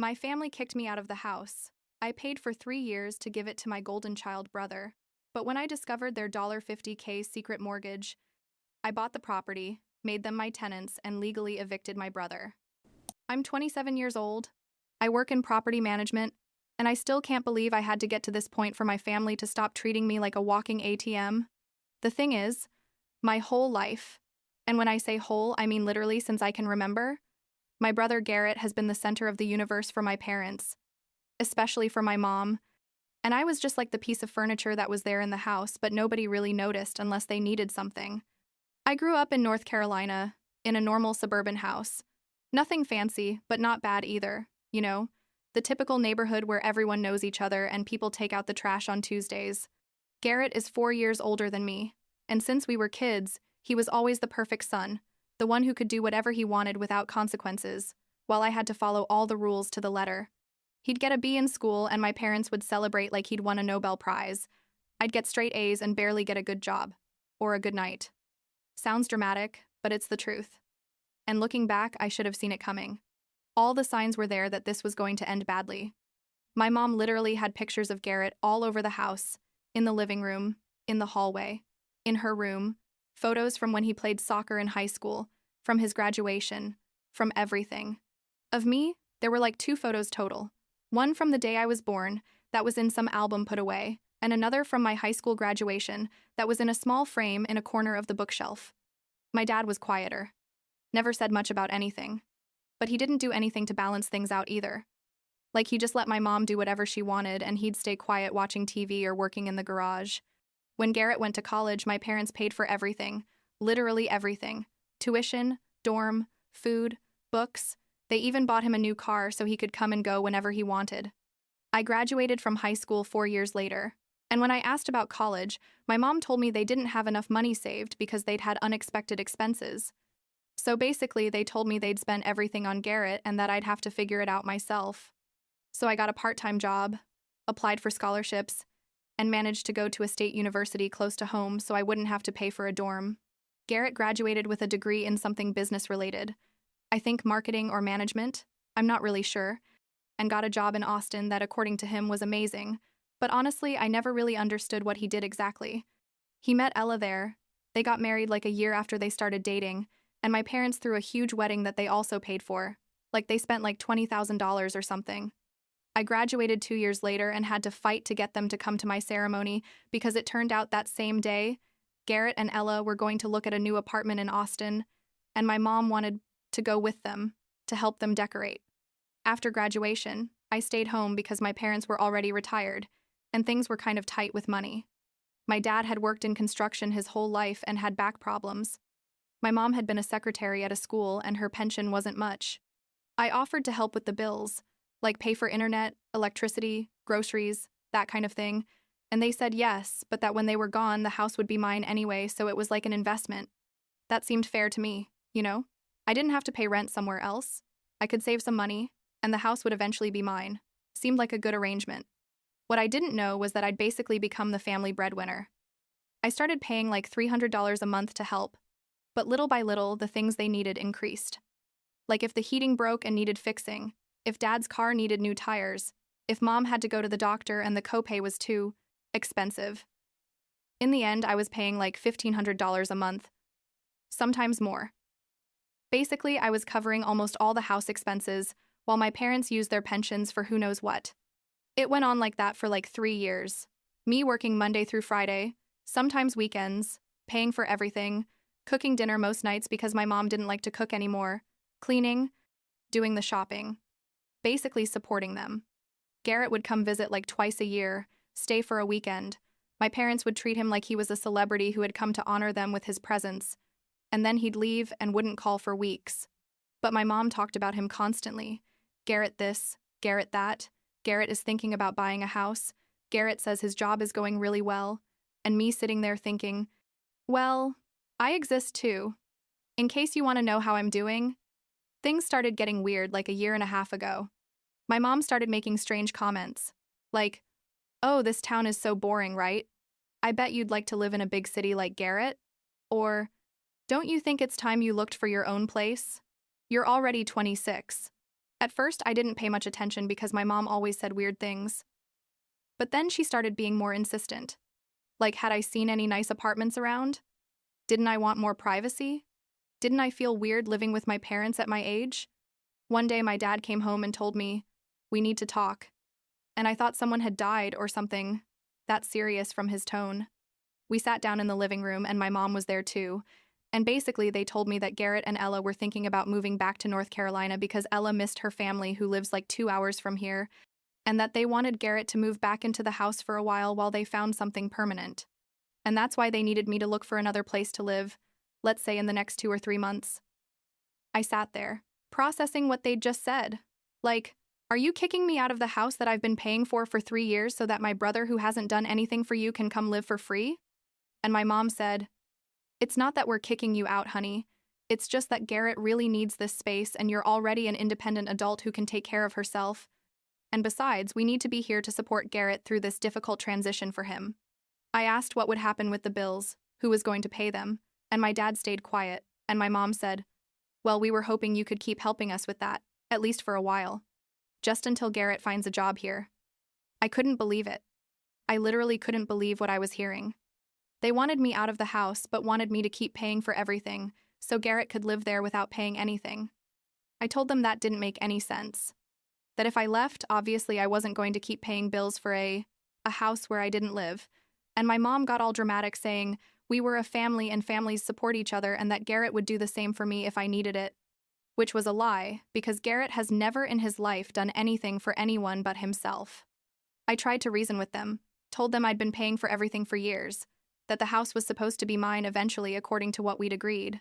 My family kicked me out of the house. I paid for 3 years to give it to my golden child brother. But when I discovered their $50K secret mortgage, I bought the property, made them my tenants, and legally evicted my brother. I'm 27 years old. I work in property management, and I still can't believe I had to get to this point for my family to stop treating me like a walking ATM. The thing is, my whole life, and when I say whole, I mean literally since I can remember, my brother Garrett has been the center of the universe for my parents, especially for my mom. And I was just like the piece of furniture that was there in the house, but nobody really noticed unless they needed something. I grew up in North Carolina, in a normal suburban house. Nothing fancy, but not bad either, you know? The typical neighborhood where everyone knows each other and people take out the trash on Tuesdays. Garrett is 4 years older than me, and since we were kids, he was always the perfect son, the one who could do whatever he wanted without consequences, while I had to follow all the rules to the letter. He'd get a B in school and my parents would celebrate like he'd won a Nobel Prize. I'd get straight A's and barely get a good job. Or a good night. Sounds dramatic, but it's the truth. And looking back, I should have seen it coming. All the signs were there that this was going to end badly. My mom literally had pictures of Garrett all over the house, in the living room, in the hallway, in her room, photos from when he played soccer in high school, from his graduation, from everything. Of me, there were like 2 photos total. One from the day I was born, that was in some album put away, and another from my high school graduation, that was in a small frame in a corner of the bookshelf. My dad was quieter. Never said much about anything. But he didn't do anything to balance things out either. Like he just let my mom do whatever she wanted and he'd stay quiet watching TV or working in the garage. When Garrett went to college, my parents paid for everything. Literally everything. Tuition, dorm, food, books. They even bought him a new car so he could come and go whenever he wanted. I graduated from high school 4 years later, and when I asked about college, my mom told me they didn't have enough money saved because they'd had unexpected expenses. So basically, they told me they'd spend everything on Garrett and that I'd have to figure it out myself. So I got a part-time job, applied for scholarships, and managed to go to a state university close to home so I wouldn't have to pay for a dorm. Garrett graduated with a degree in something business-related. I think marketing or management, I'm not really sure, and got a job in Austin that according to him was amazing, but honestly I never really understood what he did exactly. He met Ella there, they got married like a year after they started dating, and my parents threw a huge wedding that they also paid for, like they spent like $20,000 or something. I graduated 2 years later and had to fight to get them to come to my ceremony because it turned out that same day, Garrett and Ella were going to look at a new apartment in Austin, and my mom wanted to go with them, to help them decorate. After graduation, I stayed home because my parents were already retired, and things were kind of tight with money. My dad had worked in construction his whole life and had back problems. My mom had been a secretary at a school and her pension wasn't much. I offered to help with the bills, like pay for internet, electricity, groceries, that kind of thing, and they said yes, but that when they were gone, the house would be mine anyway, so it was like an investment. That seemed fair to me, you know? I didn't have to pay rent somewhere else. I could save some money, and the house would eventually be mine. Seemed like a good arrangement. What I didn't know was that I'd basically become the family breadwinner. I started paying like $300 a month to help, but little by little, the things they needed increased. Like if the heating broke and needed fixing, if dad's car needed new tires, if mom had to go to the doctor and the copay was too expensive. In the end, I was paying like $1,500 a month, sometimes more. Basically, I was covering almost all the house expenses, while my parents used their pensions for who knows what. It went on like that for like 3 years. Me working Monday through Friday, sometimes weekends, paying for everything, cooking dinner most nights because my mom didn't like to cook anymore, cleaning, doing the shopping. Basically supporting them. Garrett would come visit like twice a year, stay for a weekend. My parents would treat him like he was a celebrity who had come to honor them with his presence. And then he'd leave and wouldn't call for weeks. But my mom talked about him constantly. Garrett this, Garrett that. Garrett is thinking about buying a house. Garrett says his job is going really well. And me sitting there thinking, well, I exist too. In case you want to know how I'm doing. Things started getting weird like a year and a half ago. My mom started making strange comments. Like, oh, this town is so boring, right? I bet you'd like to live in a big city like Garrett. Or, don't you think it's time you looked for your own place? You're already 26. At first, I didn't pay much attention because my mom always said weird things. But then she started being more insistent. Like, had I seen any nice apartments around? Didn't I want more privacy? Didn't I feel weird living with my parents at my age? One day, my dad came home and told me, "We need to talk." And I thought someone had died or something that serious from his tone. We sat down in the living room, and my mom was there too. And basically, they told me that Garrett and Ella were thinking about moving back to North Carolina because Ella missed her family, who lives like 2 hours from here, and that they wanted Garrett to move back into the house for a while they found something permanent. And that's why they needed me to look for another place to live, let's say in the next 2 or 3 months. I sat there, processing what they'd just said. Like, are you kicking me out of the house that I've been paying for 3 years so that my brother who hasn't done anything for you can come live for free? And my mom said, "It's not that we're kicking you out, honey. It's just that Garrett really needs this space and you're already an independent adult who can take care of herself. And besides, we need to be here to support Garrett through this difficult transition for him." I asked what would happen with the bills, who was going to pay them, and my dad stayed quiet, and my mom said, "Well, we were hoping you could keep helping us with that, at least for a while. Just until Garrett finds a job here." I couldn't believe it. I literally couldn't believe what I was hearing. They wanted me out of the house, but wanted me to keep paying for everything, so Garrett could live there without paying anything. I told them that didn't make any sense. That if I left, obviously I wasn't going to keep paying bills for a house where I didn't live. And my mom got all dramatic saying we were a family and families support each other and that Garrett would do the same for me if I needed it. Which was a lie, because Garrett has never in his life done anything for anyone but himself. I tried to reason with them, told them I'd been paying for everything for years, that the house was supposed to be mine eventually according to what we'd agreed,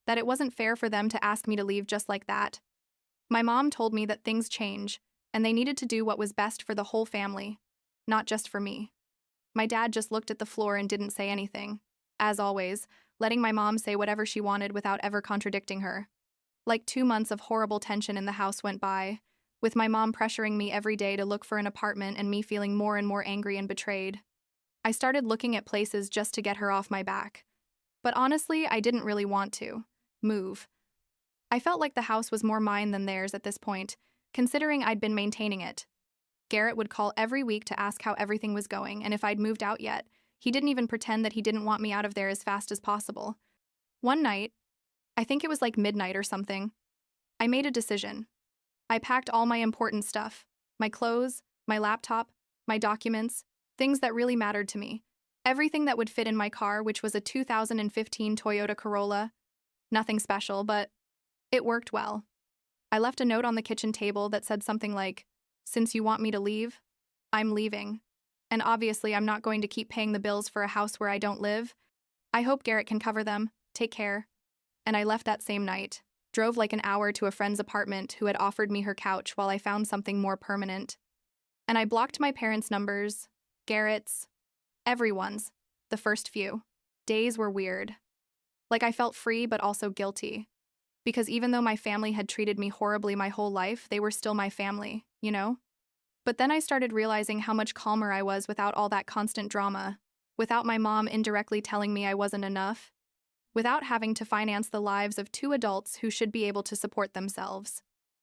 that it wasn't fair for them to ask me to leave just like that. My mom told me that things change, and they needed to do what was best for the whole family, not just for me. My dad just looked at the floor and didn't say anything, as always, letting my mom say whatever she wanted without ever contradicting her. Like 2 months of horrible tension in the house went by, with my mom pressuring me every day to look for an apartment and me feeling more and more angry and betrayed. I started looking at places just to get her off my back. But honestly, I didn't really want to move. I felt like the house was more mine than theirs at this point, considering I'd been maintaining it. Garrett would call every week to ask how everything was going and if I'd moved out yet. He didn't even pretend that he didn't want me out of there as fast as possible. One night, I think it was like midnight or something, I made a decision. I packed all my important stuff, my clothes, my laptop, my documents, things that really mattered to me, everything that would fit in my car, which was a 2015 Toyota Corolla. Nothing special, but it worked well. I left a note on the kitchen table that said something like, "Since you want me to leave, I'm leaving. And obviously I'm not going to keep paying the bills for a house where I don't live. I hope Garrett can cover them. Take care." And I left that same night, drove like an hour to a friend's apartment who had offered me her couch while I found something more permanent. And I blocked my parents' numbers, Garrett's, everyone's, the first few. Days were weird. Like I felt free but also guilty. Because even though my family had treated me horribly my whole life, they were still my family, you know? But then I started realizing how much calmer I was without all that constant drama, without my mom indirectly telling me I wasn't enough, without having to finance the lives of 2 adults who should be able to support themselves.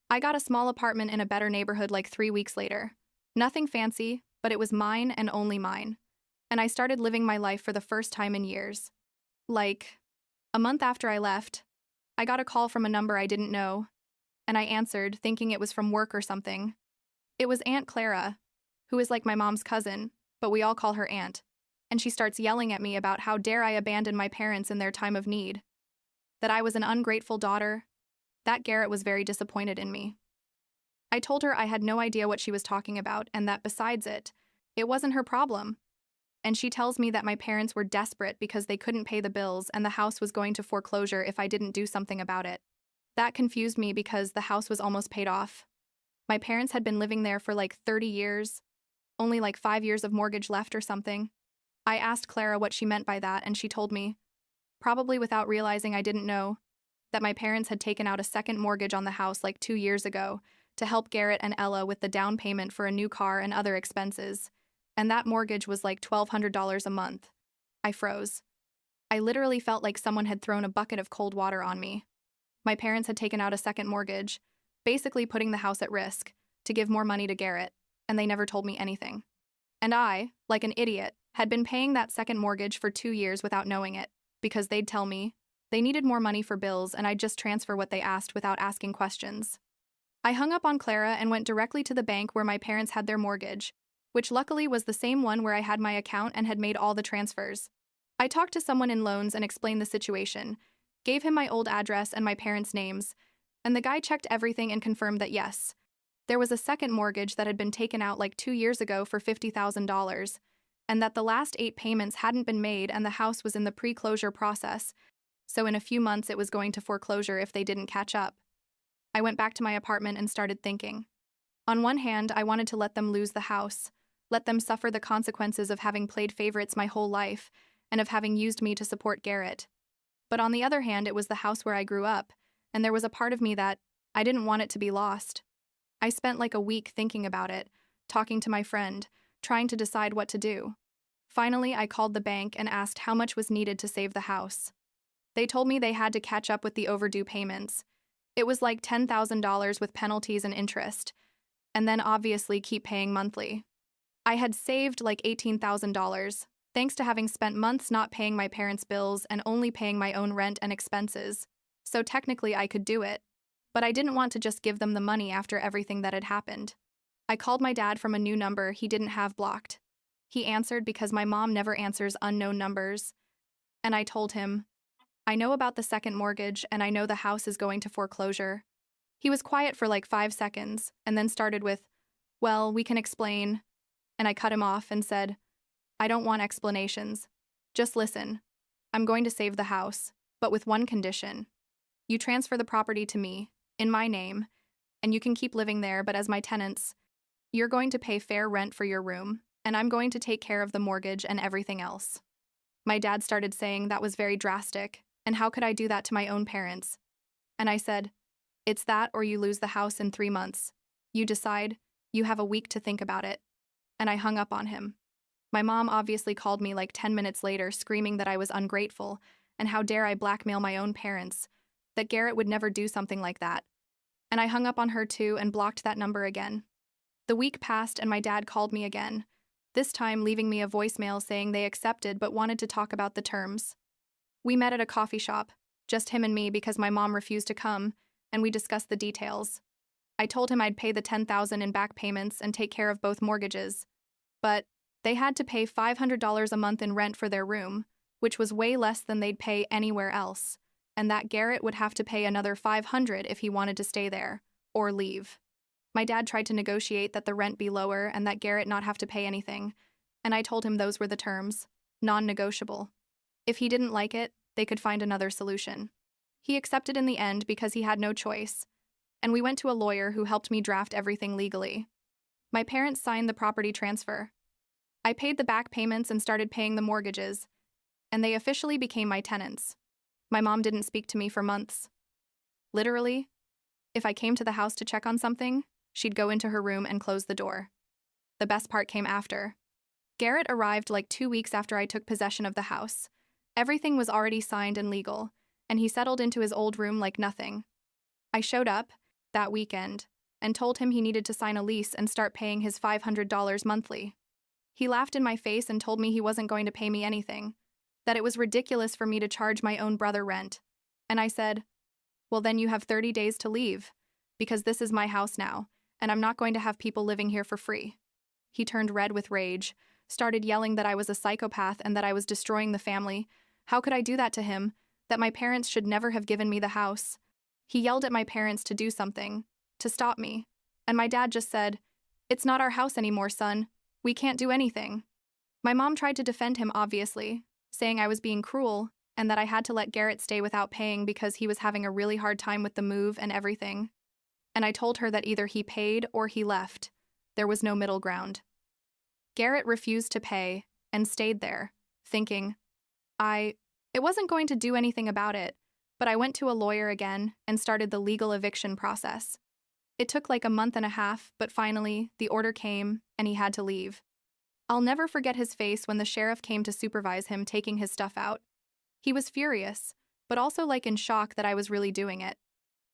I got a small apartment in a better neighborhood like 3 weeks later. Nothing fancy, but it was mine and only mine. And I started living my life for the first time in years. Like, a month after I left, I got a call from a number I didn't know, and I answered, thinking it was from work or something. It was Aunt Clara, who is like my mom's cousin, but we all call her Aunt, and she starts yelling at me about how dare I abandon my parents in their time of need, that I was an ungrateful daughter, that Garrett was very disappointed in me. I told her I had no idea what she was talking about and that besides it wasn't her problem. And she tells me that my parents were desperate because they couldn't pay the bills and the house was going to foreclosure if I didn't do something about it. That confused me because the house was almost paid off. My parents had been living there for like 30 years, only like 5 years of mortgage left or something. I asked Clara what she meant by that and she told me, probably without realizing I didn't know, that my parents had taken out a second mortgage on the house like 2 years ago to help Garrett and Ella with the down payment for a new car and other expenses, and that mortgage was like $1,200 a month. I froze. I literally felt like someone had thrown a bucket of cold water on me. My parents had taken out a second mortgage, basically putting the house at risk to give more money to Garrett, and they never told me anything. And I, like an idiot, had been paying that second mortgage for 2 years without knowing it, because they'd tell me they needed more money for bills and I'd just transfer what they asked without asking questions. I hung up on Clara and went directly to the bank where my parents had their mortgage, which luckily was the same one where I had my account and had made all the transfers. I talked to someone in loans and explained the situation, gave him my old address and my parents' names, and the guy checked everything and confirmed that yes, there was a second mortgage that had been taken out like 2 years ago for $50,000, and that the last 8 payments hadn't been made and the house was in the pre-closure process, so in a few months it was going to foreclosure if they didn't catch up. I went back to my apartment and started thinking. On one hand, I wanted to let them lose the house, let them suffer the consequences of having played favorites my whole life and of having used me to support Garrett. But on the other hand, it was the house where I grew up, and there was a part of me that I didn't want it to be lost. I spent like a week thinking about it, talking to my friend, trying to decide what to do. Finally, I called the bank and asked how much was needed to save the house. They told me they had to catch up with the overdue payments. It was like $10,000 with penalties and interest, and then obviously keep paying monthly. I had saved like $18,000, thanks to having spent months not paying my parents' bills and only paying my own rent and expenses, so technically I could do it. But I didn't want to just give them the money after everything that had happened. I called my dad from a new number he didn't have blocked. He answered because my mom never answers unknown numbers, and I told him, I know about the second mortgage and I know the house is going to foreclosure. He was quiet for like 5 seconds and then started with, well, we can explain, and I cut him off and said, I don't want explanations. Just listen. I'm going to save the house, but with one condition. You transfer the property to me, in my name, and you can keep living there, but as my tenants, you're going to pay fair rent for your room, and I'm going to take care of the mortgage and everything else. My dad started saying that was very drastic, and how could I do that to my own parents? And I said, it's that or you lose the house in 3 months. You decide, you have a week to think about it. And I hung up on him. My mom obviously called me like 10 minutes later screaming that I was ungrateful, and how dare I blackmail my own parents, that Garrett would never do something like that. And I hung up on her too and blocked that number again. The week passed and my dad called me again, this time leaving me a voicemail saying they accepted but wanted to talk about the terms. We met at a coffee shop, just him and me because my mom refused to come, and we discussed the details. I told him I'd pay the $10,000 in back payments and take care of both mortgages, but they had to pay $500 a month in rent for their room, which was way less than they'd pay anywhere else, and that Garrett would have to pay another $500 if he wanted to stay there, or leave. My dad tried to negotiate that the rent be lower and that Garrett not have to pay anything, and I told him those were the terms, non-negotiable. If he didn't like it, they could find another solution. He accepted in the end because he had no choice, and we went to a lawyer who helped me draft everything legally. My parents signed the property transfer. I paid the back payments and started paying the mortgages, and they officially became my tenants. My mom didn't speak to me for months. Literally, if I came to the house to check on something, she'd go into her room and close the door. The best part came after. Garrett arrived like 2 weeks after I took possession of the house. Everything was already signed and legal, and he settled into his old room like nothing. I showed up, that weekend, and told him he needed to sign a lease and start paying his $500 monthly. He laughed in my face and told me he wasn't going to pay me anything, that it was ridiculous for me to charge my own brother rent. And I said, well, then you have 30 days to leave, because this is my house now, and I'm not going to have people living here for free. He turned red with rage, started yelling that I was a psychopath and that I was destroying the family. How could I do that to him? That my parents should never have given me the house. He yelled at my parents to do something, to stop me. And my dad just said, it's not our house anymore, son. We can't do anything. My mom tried to defend him, obviously, saying I was being cruel and that I had to let Garrett stay without paying because he was having a really hard time with the move and everything. And I told her that either he paid or he left. There was no middle ground. Garrett refused to pay and stayed there, thinking, it wasn't going to do anything about it, but I went to a lawyer again and started the legal eviction process. It took like a month and a half, but finally, the order came and he had to leave. I'll never forget his face when the sheriff came to supervise him taking his stuff out. He was furious, but also like in shock that I was really doing it.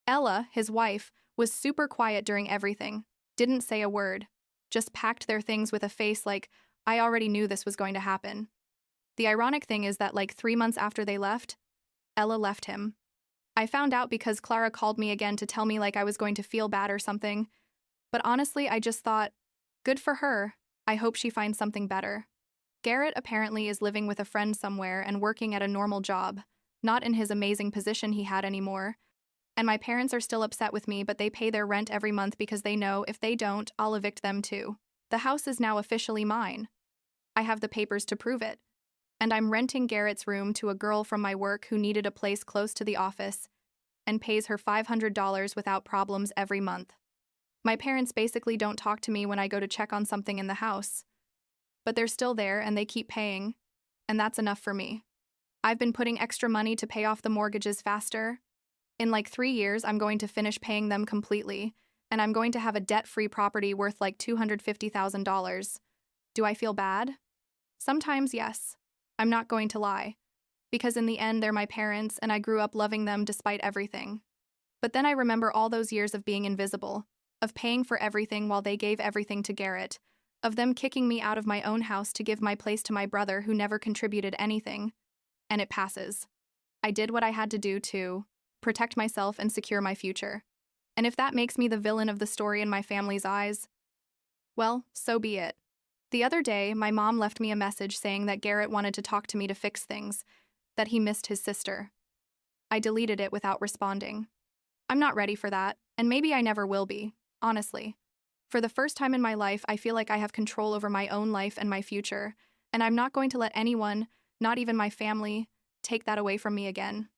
Ella, his wife, was super quiet during everything, didn't say a word, just packed their things with a face like, I already knew this was going to happen. The ironic thing is that like 3 months after they left, Ella left him. I found out because Clara called me again to tell me like I was going to feel bad or something, but honestly, I just thought, good for her, I hope she finds something better. Garrett apparently is living with a friend somewhere and working at a normal job, not in his amazing position he had anymore. And my parents are still upset with me, but they pay their rent every month because they know if they don't, I'll evict them too. The house is now officially mine. I have the papers to prove it. And I'm renting Garrett's room to a girl from my work who needed a place close to the office and pays her $500 without problems every month. My parents basically don't talk to me when I go to check on something in the house. But they're still there and they keep paying, and that's enough for me. I've been putting extra money to pay off the mortgages faster. In like 3 years, I'm going to finish paying them completely, and I'm going to have a debt-free property worth like $250,000. Do I feel bad? Sometimes, yes. I'm not going to lie. Because in the end, they're my parents, and I grew up loving them despite everything. But then I remember all those years of being invisible, of paying for everything while they gave everything to Garrett, of them kicking me out of my own house to give my place to my brother who never contributed anything. And it passes. I did what I had to do to protect myself and secure my future. And if that makes me the villain of the story in my family's eyes, well, so be it. The other day, my mom left me a message saying that Garrett wanted to talk to me to fix things, that he missed his sister. I deleted it without responding. I'm not ready for that, and maybe I never will be, honestly. For the first time in my life, I feel like I have control over my own life and my future, and I'm not going to let anyone, not even my family, take that away from me again.